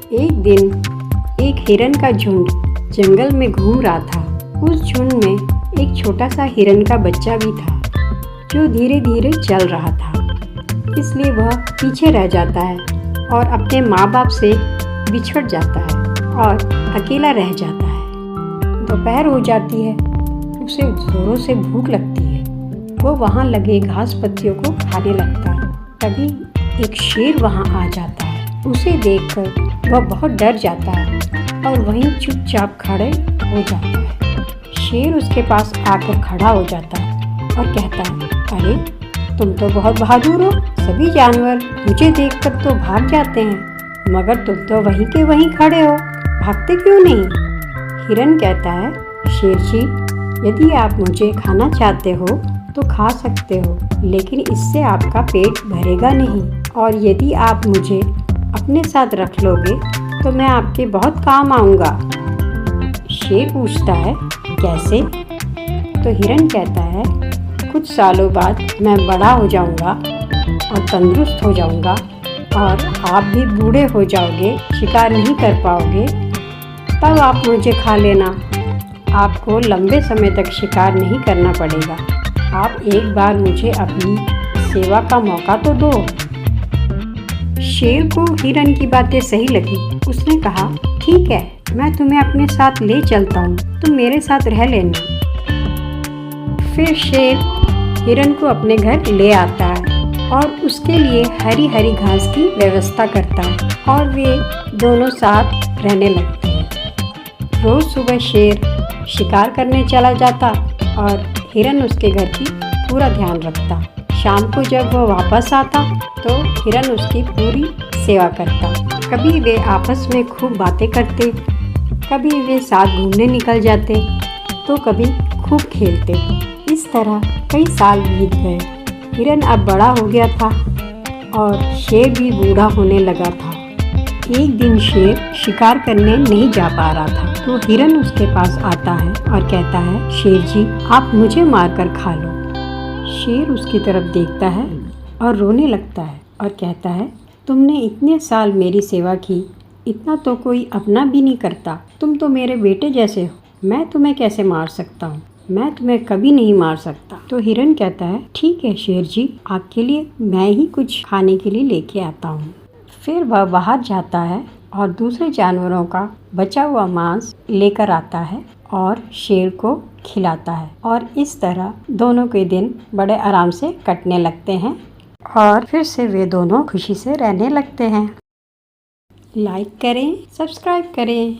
एक दिन एक हिरन का झुंड जंगल में घूम रहा था। उस झुंड में एक छोटा सा हिरन का बच्चा भी था जो धीरे धीरे चल रहा था, इसलिए वह पीछे रह जाता है और अपने माँ बाप से बिछड़ जाता है और अकेला रह जाता है। दोपहर हो जाती है, उसे जोरों से भूख लगती है। वो वहाँ लगे घास पत्तियों को खाने लगता है। तभी एक शेर वहाँ आ जाता है। उसे देखकर वह बहुत डर जाता है और वहीं चुपचाप खड़े हो जाता है। शेर उसके पास आकर खड़ा हो जाता है और कहता है, अरे तुम तो बहुत बहादुर हो। सभी जानवर मुझे देखकर तो भाग जाते हैं, मगर तुम तो वहीं के वहीं खड़े हो, भागते क्यों नहीं? हिरन कहता है, शेर जी, यदि आप मुझे खाना चाहते हो तो खा सकते हो, लेकिन इससे आपका पेट भरेगा नहीं, और यदि आप मुझे अपने साथ रख लोगे तो मैं आपके बहुत काम आऊँगा। शेर पूछता है, कैसे? तो हिरन कहता है, कुछ सालों बाद मैं बड़ा हो जाऊँगा और तंदुरुस्त हो जाऊँगा और आप भी बूढ़े हो जाओगे, शिकार नहीं कर पाओगे, तब आप मुझे खा लेना। आपको लंबे समय तक शिकार नहीं करना पड़ेगा। आप एक बार मुझे अपनी सेवा का मौका तो दो। शेर को हिरन की बातें सही लगी। उसने कहा, ठीक है, मैं तुम्हें अपने साथ ले चलता हूँ, तुम मेरे साथ रह लेना। फिर शेर हिरन को अपने घर ले आता है और उसके लिए हरी हरी घास की व्यवस्था करता है और वे दोनों साथ रहने लगते हैं। रोज़ सुबह शेर शिकार करने चला जाता और हिरन उसके घर की पूरा ध्यान रखता। शाम को जब वह वापस आता तो हिरन उसकी पूरी सेवा करता। कभी वे आपस में खूब बातें करते, कभी वे साथ घूमने निकल जाते, तो कभी खूब खेलते। इस तरह कई साल बीत गए। हिरन अब बड़ा हो गया था और शेर भी बूढ़ा होने लगा था। एक दिन शेर शिकार करने नहीं जा पा रहा था, तो हिरन उसके पास आता है और कहता है, शेर जी, आप मुझे मारकर खा लो। शेर उसकी तरफ देखता है और रोने लगता है और कहता है, तुमने इतने साल मेरी सेवा की, इतना तो कोई अपना भी नहीं करता। तुम तो मेरे बेटे जैसे हो, मैं तुम्हें कैसे मार सकता हूँ? मैं तुम्हें कभी नहीं मार सकता। तो हिरन कहता है, ठीक है शेर जी, आपके लिए मैं ही कुछ खाने के लिए लेके आता हूँ। फिर वह बाहर जाता है और दूसरे जानवरों का बचा हुआ मांस लेकर आता है और शेर को खिलाता है, और इस तरह दोनों के दिन बड़े आराम से कटने लगते हैं और फिर से वे दोनों खुशी से रहने लगते हैं। लाइक करें, सब्सक्राइब करें।